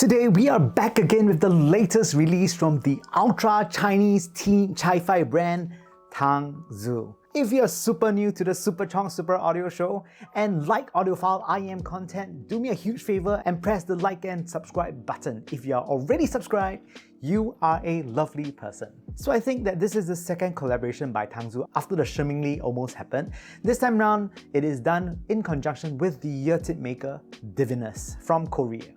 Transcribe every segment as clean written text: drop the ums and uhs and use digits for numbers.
Today we are back again with the latest release from the ultra Chinese teen chifi brand Tangzu. If you're super new to the Super Chong Super Audio Show and like audiophile IEM content, do me a huge favor and press the like and subscribe button. If you're already subscribed, you are a lovely person. So I think that this is the second collaboration by Tangzu after the Shermingly almost happened. This time round, it is done in conjunction with the eartip maker Divinus from Korea.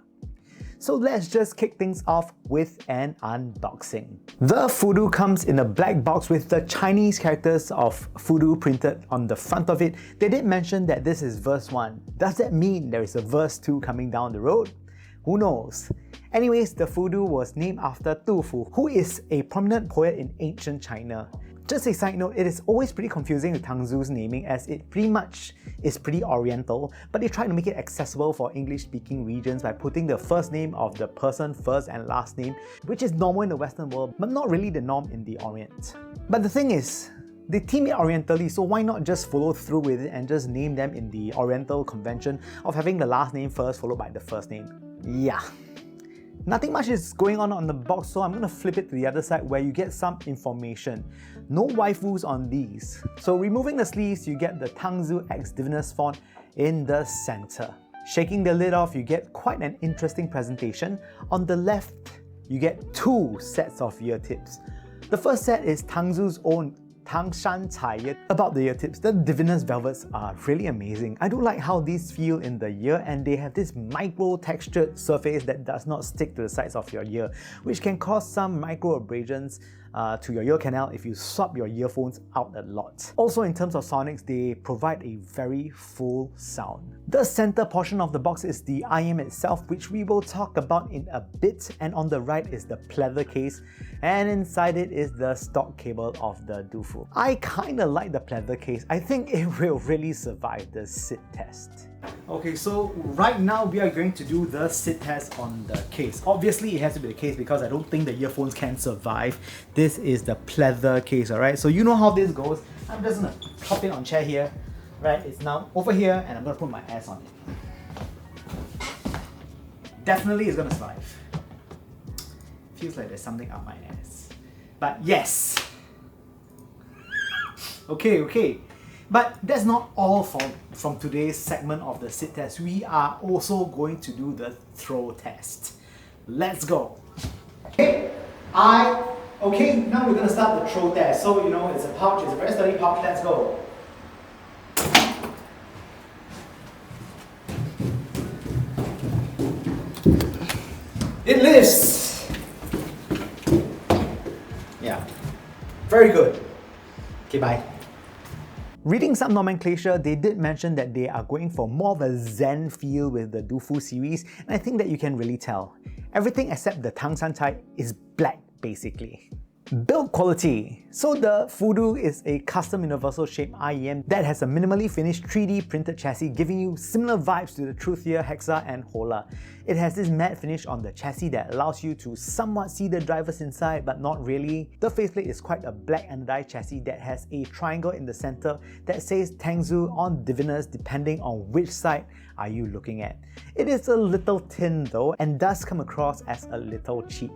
So let's just kick things off with an unboxing. The Fudu comes in a black box with the Chinese characters of Fudu printed on the front of it. They did mention that this is verse 1. Does that mean there is a verse 2 coming down the road? Who knows? Anyways, the Fudu was named after Tu Fu, who is a prominent poet in ancient China. Just a side note, it is always pretty confusing with Tangzu's naming as it pretty much is pretty oriental, but they tried to make it accessible for English-speaking regions by putting the first name of the person first and last name, which is normal in the Western world, but not really the norm in the Orient. But the thing is, they team it orientally, so why not just follow through with it and just name them in the Oriental convention of having the last name first followed by the first name? Yeah. Nothing much is going on the box, so I'm going to flip it to the other side where you get some information. No waifus on these. So removing the sleeves, you get the Tangzu X Divinus font in the center. Shaking the lid off, you get quite an interesting presentation. On the left, you get two sets of ear tips. The first set is Tangzu's own Tang Sancai. About the ear tips, the Divinus Velvets are really amazing. I do like how these feel in the ear, and they have this micro textured surface that does not stick to the sides of your ear, which can cause some micro abrasions to your ear canal if you swap your earphones out a lot. Also, in terms of sonics, they provide a very full sound. The center portion of the box is the IEM itself, which we will talk about in a bit, and on the right is the pleather case, and inside it is the stock cable of the Dufu. I kinda like the pleather case. I think it will really survive the sit test. Okay, so right now we are going to do the sit test on the case. Obviously it has to be the case because I don't think the earphones can survive. This is the pleather case, alright? So you know how this goes. I'm just gonna pop it on chair here. Right, it's now over here and I'm gonna put my ass on it. Definitely it's gonna survive. Feels like there's something up my ass. But yes! Okay. But that's not all from today's segment of the sit test. We are also going to do the throw test. Let's go. Okay, now we're gonna start the throw test. So you know, it's a pouch, it's a very sturdy pouch. Let's go. It lifts. Yeah, very good. Okay, bye. Reading some nomenclature, they did mention that they are going for more of a zen feel with the Dufu series, and I think that you can really tell. Everything except the Tang Sancai is black, basically. Build quality. So the Fudu is a custom universal shape IEM that has a minimally finished 3D printed chassis, giving you similar vibes to the Truthier, Hexa and Hola. It has this matte finish on the chassis that allows you to somewhat see the drivers inside, but not really. The faceplate is quite a black anodized chassis that has a triangle in the center that says Tangzu on Divinus depending on which side are you looking at. It is a little thin though and does come across as a little cheap.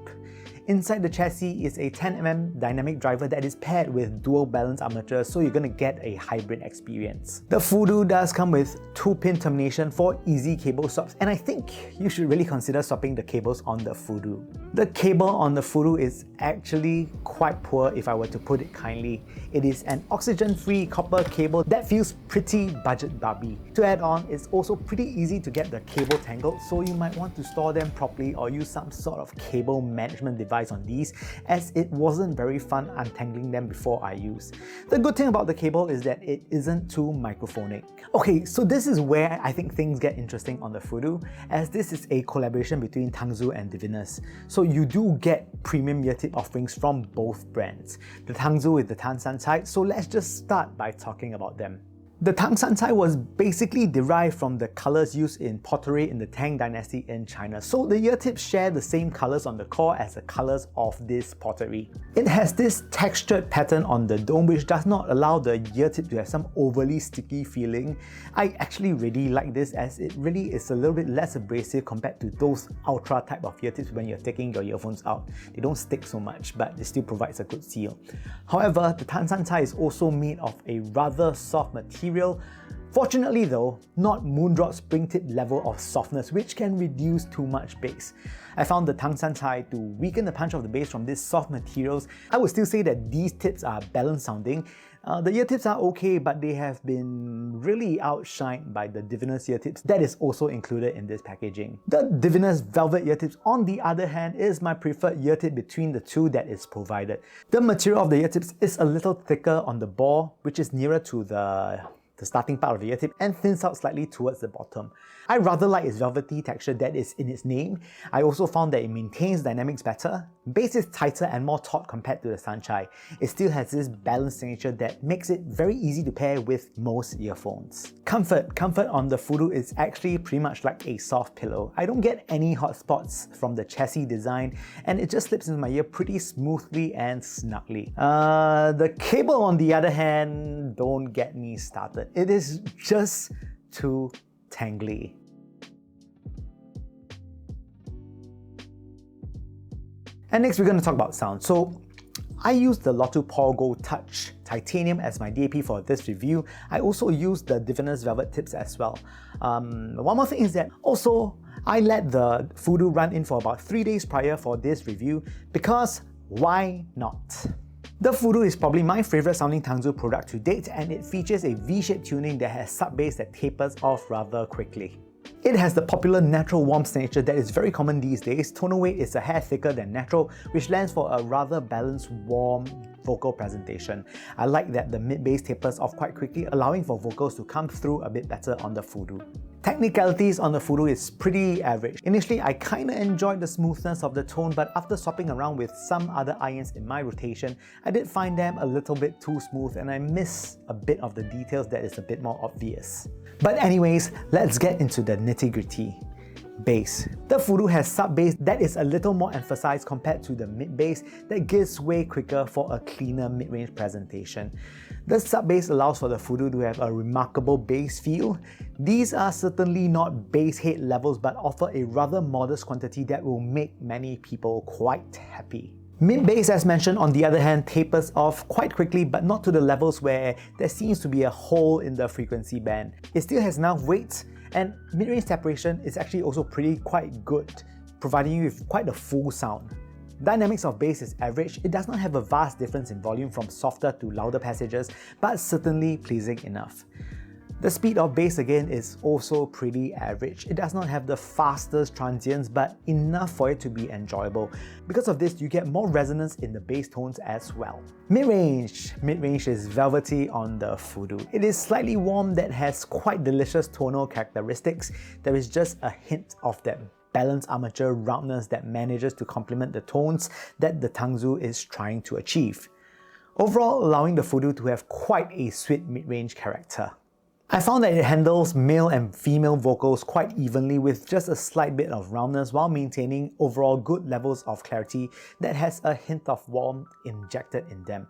Inside the chassis is a 10mm dynamic driver that is paired with dual balance armature, so you're gonna get a hybrid experience. The Fudu does come with 2-pin termination for easy cable swaps, and I think you should really consider swapping the cables on the Fudu. The cable on the Fudu is actually quite poor if I were to put it kindly. It is an oxygen-free copper cable that feels pretty budget Barbie. To add on, it's also pretty easy to get the cable tangled, so you might want to store them properly or use some sort of cable management device on these, as it wasn't very fun untangling them before I use. The good thing about the cable is that it isn't too microphonic. Okay, so this is where I think things get interesting on the Fudu, as this is a collaboration between Tangzu and Divinus. So you do get premium eartip offerings from both brands. The Tangzu with the Tang Sancai, so let's just start by talking about them. The Tang Sancai was basically derived from the colors used in pottery in the Tang dynasty in China, so the ear tips share the same colors on the core as the colors of this pottery. It has this textured pattern on the dome which does not allow the ear tip to have some overly sticky feeling. I actually really like this as it really is a little bit less abrasive compared to those ultra type of ear tips when you're taking your earphones out. They don't stick so much, but it still provides a good seal. However, the Tang Sancai is also made of a rather soft material. Fortunately though, not Moondrop spring tip level of softness, which can reduce too much bass. I found the Tang Sancai to weaken the punch of the bass from these soft materials. I would still say that these tips are balanced sounding. The ear tips are okay, but they have been really outshined by the Divinus ear tips that is also included in this packaging. The Divinus Velvet ear tips, on the other hand, is my preferred ear tip between the two that is provided. The material of the ear tips is a little thicker on the ball, which is nearer to the starting part of the ear tip and thins out slightly towards the bottom. I rather like its velvety texture that is in its name. I also found that it maintains dynamics better. Bass is tighter and more taut compared to the Sancai. It still has this balanced signature that makes it very easy to pair with most earphones. Comfort on the Fudu is actually pretty much like a soft pillow. I don't get any hot spots from the chassis design and it just slips into my ear pretty smoothly and snugly. The cable on the other hand, don't get me started. It is just too tangly. And next we're going to talk about sound. So I used the Lotu Pore Gold Touch Titanium as my DAP for this review. I also used the Divinus Velvet tips as well. One more thing is that also I let the Fudu run in for about 3 days prior for this review because why not? The Fudu is probably my favorite sounding Tangzu product to date, and it features a V-shaped tuning that has sub-bass that tapers off rather quickly. It has the popular natural warm signature that is very common these days. Tonal weight is a hair thicker than natural, which lends for a rather balanced, warm vocal presentation. I like that the mid-bass tapers off quite quickly, allowing for vocals to come through a bit better on the Fudu. Technicalities on the Fudu is pretty average. Initially, I kinda enjoyed the smoothness of the tone, but after swapping around with some other IEMs in my rotation, I did find them a little bit too smooth and I miss a bit of the details that is a bit more obvious. But anyways, let's get into the nitty-gritty. Bass. The Fudu has sub-bass that is a little more emphasized compared to the mid-bass that gives way quicker for a cleaner mid-range presentation. The sub-bass allows for the Fudu to have a remarkable bass feel. These are certainly not bass head levels but offer a rather modest quantity that will make many people quite happy. Mid-bass, as mentioned, on the other hand, tapers off quite quickly but not to the levels where there seems to be a hole in the frequency band. It still has enough weight, and mid-range separation is actually also quite good, providing you with quite a full sound. Dynamics of bass is average. It does not have a vast difference in volume from softer to louder passages, but certainly pleasing enough. The speed of bass again is also pretty average. It does not have the fastest transients, but enough for it to be enjoyable. Because of this, you get more resonance in the bass tones as well. Mid-range. Mid-range is velvety on the Fudu. It is slightly warm that has quite delicious tonal characteristics. There is just a hint of that balanced armature roundness that manages to complement the tones that the Tangzu is trying to achieve. Overall, allowing the Fudu to have quite a sweet mid-range character. I found that it handles male and female vocals quite evenly with just a slight bit of roundness while maintaining overall good levels of clarity that has a hint of warmth injected in them.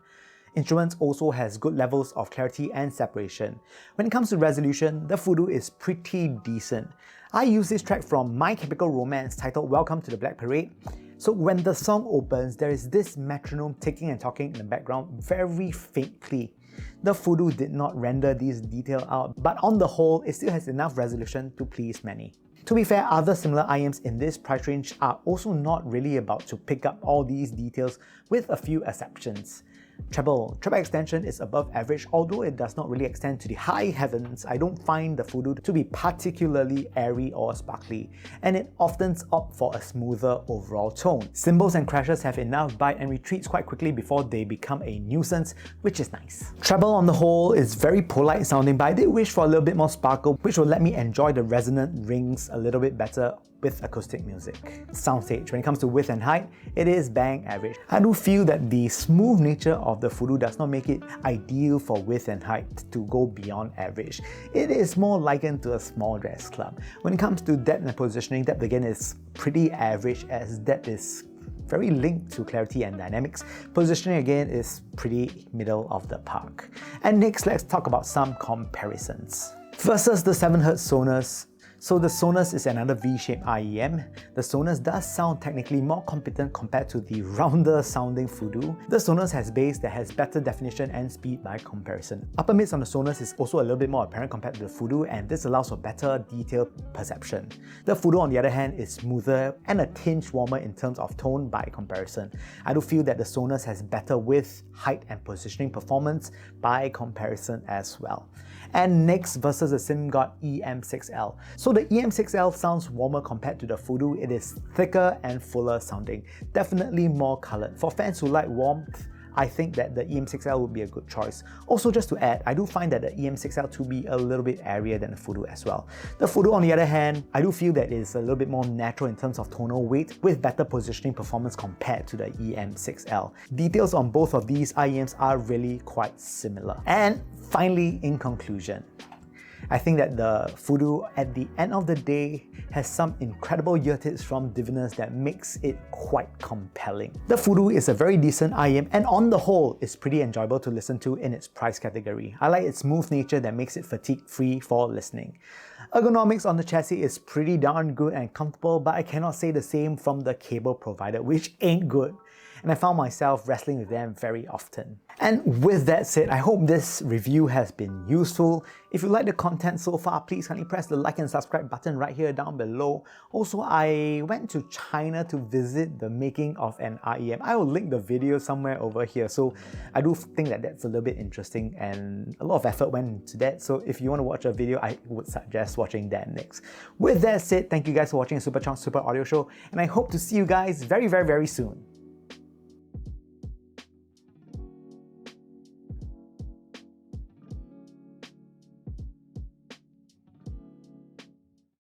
Instruments also has good levels of clarity and separation. When it comes to resolution, the Fudu is pretty decent. I use this track from My Chemical Romance titled Welcome to the Black Parade. So when the song opens, there is this metronome ticking and talking in the background very faintly. The Fudu did not render these details out, but on the whole, it still has enough resolution to please many. To be fair, other similar IEMs in this price range are also not really about to pick up all these details, with a few exceptions. Treble extension is above average, although it does not really extend to the high heavens. I don't find the Fudu to be particularly airy or sparkly, and it often opts for a smoother overall tone. Cymbals and crashes have enough bite and retreats quite quickly before they become a nuisance, which is nice. Treble on the whole is very polite sounding, but I did wish for a little bit more sparkle, which will let me enjoy the resonant rings a little bit better with acoustic music. Soundstage, when it comes to width and height, it is bang average. I do feel that the smooth nature of the Fudu does not make it ideal for width and height to go beyond average. It is more likened to a small jazz club. When it comes to depth and positioning, depth again is pretty average, as depth is very linked to clarity and dynamics. Positioning again is pretty middle of the park. And next, let's talk about some comparisons. Versus the 7Hz Sonus. So the Sonus is another V-shaped IEM. The Sonus does sound technically more competent compared to the rounder sounding Fudu. The Sonus has bass that has better definition and speed by comparison. Upper mids on the Sonus is also a little bit more apparent compared to the Fudu, and this allows for better detailed perception. The Fudu on the other hand is smoother and a tinge warmer in terms of tone by comparison. I do feel that the Sonus has better width, height and positioning performance by comparison as well. And next, versus the Simgot EM6L. So the EM6L sounds warmer compared to the Fudu. It is thicker and fuller sounding, definitely more coloured. For fans who like warmth, I think that the EM6L would be a good choice. Also, just to add, I do find that the EM6L to be a little bit airier than the Fudu as well. The Fudu, on the other hand, I do feel that it is a little bit more natural in terms of tonal weight, with better positioning performance compared to the EM6L. Details on both of these IEMs are really quite similar. And finally, in conclusion, I think that the Fudu, at the end of the day, has some incredible eartips from Divinus that makes it quite compelling. The Fudu is a very decent IEM, and on the whole, it's pretty enjoyable to listen to in its price category. I like its smooth nature that makes it fatigue-free for listening. Ergonomics on the chassis is pretty darn good and comfortable, but I cannot say the same from the cable provided, which ain't good. And I found myself wrestling with them very often. And with that said, I hope this review has been useful. If you like the content so far, please kindly press the like and subscribe button right here down below. Also, I went to China to visit the making of an IEM. I will link the video somewhere over here. So I do think that that's a little bit interesting and a lot of effort went into that. So if you want to watch a video, I would suggest watching that next. With that said, thank you guys for watching a Super Chong Super Audio Show, and I hope to see you guys very, very, very soon.